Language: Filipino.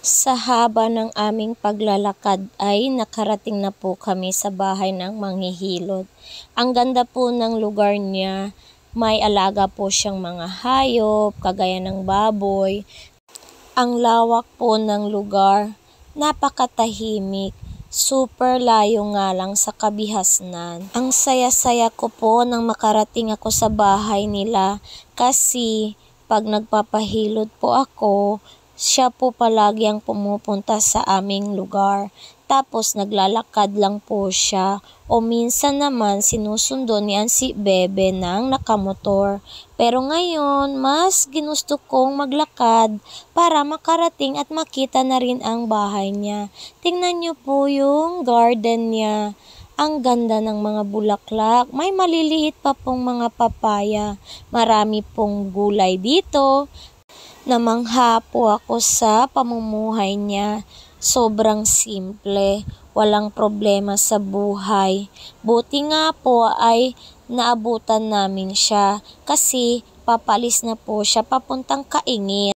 Sa haba ng aming paglalakad ay nakarating na po kami sa bahay ng manghihilot. Ang ganda po ng lugar niya, may alaga po siyang mga hayop, kagaya ng baboy. Ang lawak po ng lugar, napakatahimik, super layo nga lang sa kabihasnan. Ang saya-saya ko po nang makarating ako sa bahay nila kasi pag nagpapahilot po ako, siya po palagi ang pumupunta sa aming lugar. Tapos naglalakad lang po siya o minsan naman sinusundo niyan si Bebe ng nakamotor. Pero ngayon, mas ginusto kong maglakad para makarating at makita na rin ang bahay niya. Tingnan niyo po yung garden niya. Ang ganda ng mga bulaklak. May maliliit pa pong mga papaya. Marami pong gulay dito. Namangha po ako sa pamumuhay niya. Sobrang simple, walang problema sa buhay. Buti nga po ay naabutan namin siya kasi papalis na po siya papuntang Kaingin.